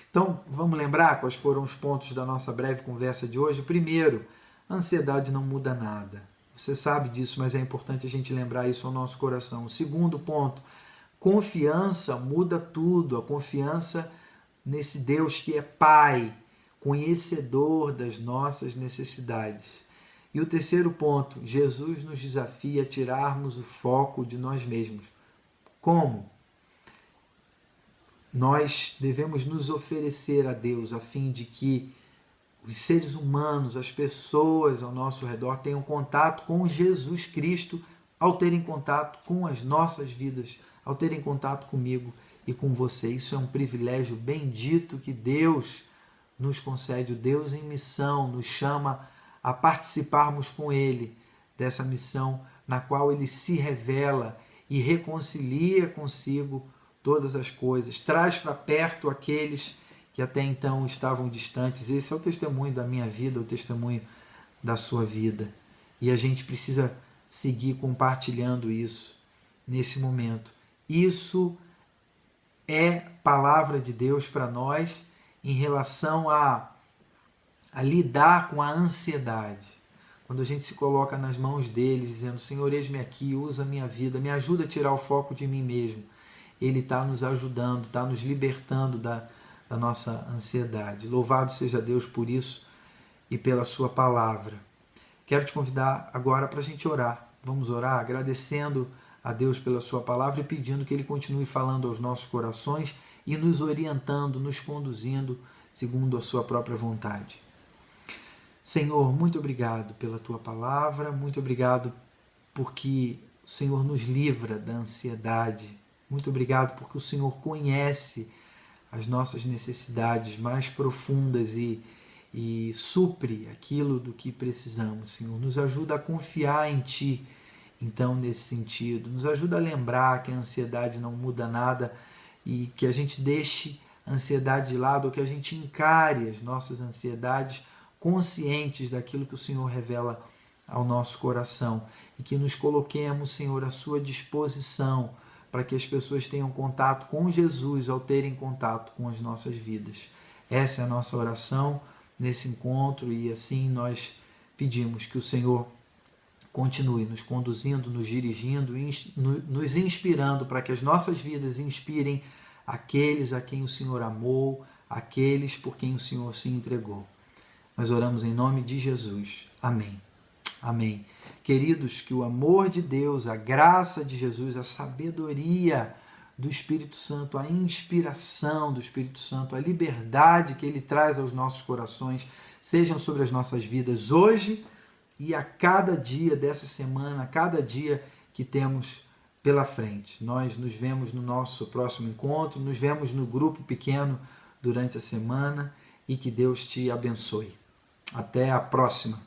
Então, vamos lembrar quais foram os pontos da nossa breve conversa de hoje? Primeiro, a ansiedade não muda nada. Você sabe disso, mas é importante a gente lembrar isso ao nosso coração. O segundo ponto, confiança muda tudo. A confiança nesse Deus que é Pai, conhecedor das nossas necessidades. E o terceiro ponto, Jesus nos desafia a tirarmos o foco de nós mesmos. Como? Nós devemos nos oferecer a Deus a fim de que os seres humanos, as pessoas ao nosso redor tenham contato com Jesus Cristo ao terem contato com as nossas vidas, ao terem contato comigo e com você. Isso é um privilégio bendito que Deus nos concede. O Deus em missão nos chama a participarmos com Ele dessa missão na qual Ele se revela e reconcilia consigo todas as coisas, traz para perto aqueles que até então estavam distantes. Esse é o testemunho da minha vida, o testemunho da sua vida. E a gente precisa seguir compartilhando isso nesse momento. Isso é palavra de Deus para nós em relação a lidar com a ansiedade. Quando a gente se coloca nas mãos deles, dizendo, Senhor, eis-me aqui, usa a minha vida, me ajuda a tirar o foco de mim mesmo. Ele está nos ajudando, está nos libertando da nossa ansiedade. Louvado seja Deus por isso e pela sua palavra. Quero te convidar agora para a gente orar. Vamos orar agradecendo a Deus pela sua palavra e pedindo que Ele continue falando aos nossos corações e nos orientando, nos conduzindo segundo a sua própria vontade. Senhor, muito obrigado pela tua palavra, muito obrigado porque o Senhor nos livra da ansiedade, muito obrigado porque o Senhor conhece as nossas necessidades mais profundas e supre aquilo do que precisamos, Senhor. Nos ajuda a confiar em Ti, então, nesse sentido. Nos ajuda a lembrar que a ansiedade não muda nada e que a gente deixe a ansiedade de lado, ou que a gente encare as nossas ansiedades conscientes daquilo que o Senhor revela ao nosso coração e que nos coloquemos, Senhor, à sua disposição para que as pessoas tenham contato com Jesus ao terem contato com as nossas vidas. Essa é a nossa oração nesse encontro e assim nós pedimos que o Senhor continue nos conduzindo, nos dirigindo, nos inspirando para que as nossas vidas inspirem aqueles a quem o Senhor amou, aqueles por quem o Senhor se entregou. Nós oramos em nome de Jesus. Amém. Amém. Queridos, que o amor de Deus, a graça de Jesus, a sabedoria do Espírito Santo, a inspiração do Espírito Santo, a liberdade que Ele traz aos nossos corações, sejam sobre as nossas vidas hoje e a cada dia dessa semana, a cada dia que temos pela frente. Nós nos vemos no nosso próximo encontro, nos vemos no grupo pequeno durante a semana e que Deus te abençoe. Até a próxima!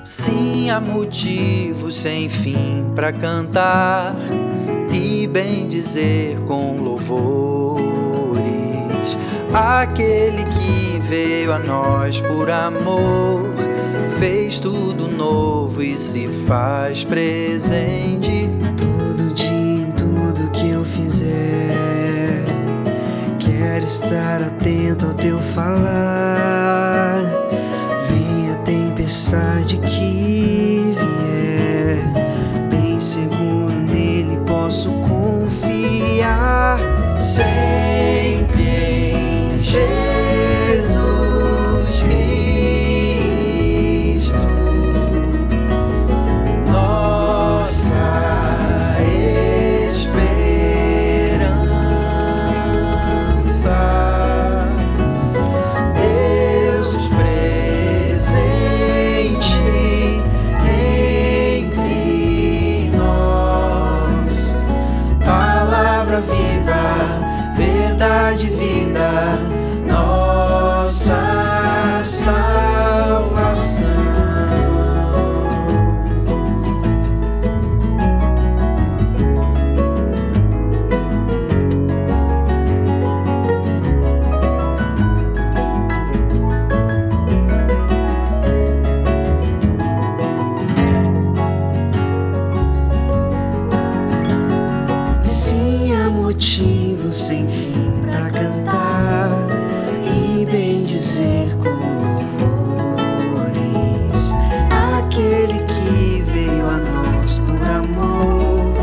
Sim, há motivos sem fim para cantar e bem dizer com louvores. Aquele que veio a nós por amor, fez tudo novo e se faz presente. Todo dia em tudo que eu fizer, quero estar atento ao teu falar. Vem a tempestade que vier, bem seguro nele posso confiar. Sempre em Jesus Cristo, nossa esperança. Deus presente entre nós, palavra viva, verdade vida, nossa salvação. Sim, há motivo sem fim para cantar e bem dizer com louvores. Aquele que veio a nós por amor,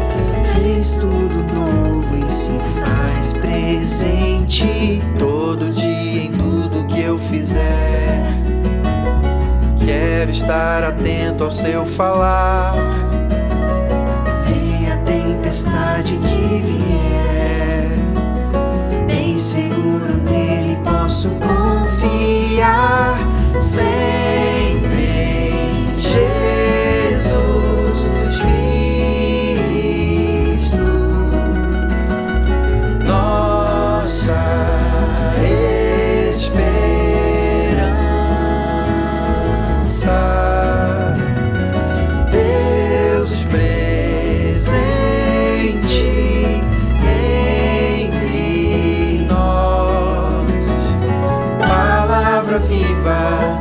fez tudo novo e se faz presente. Todo dia em tudo que eu fizer, quero estar atento ao seu falar. Vem a tempestade que vier, bem seguro nele posso confiar. Sempre em Jesus Cristo, nossa esperança. Deus presente entre nós, palavra viva,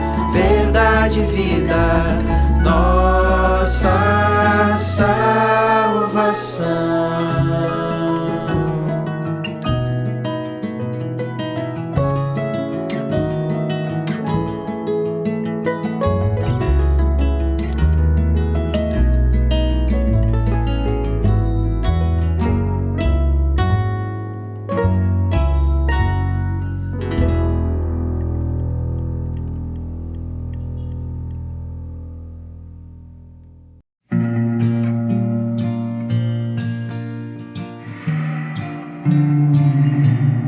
Amém.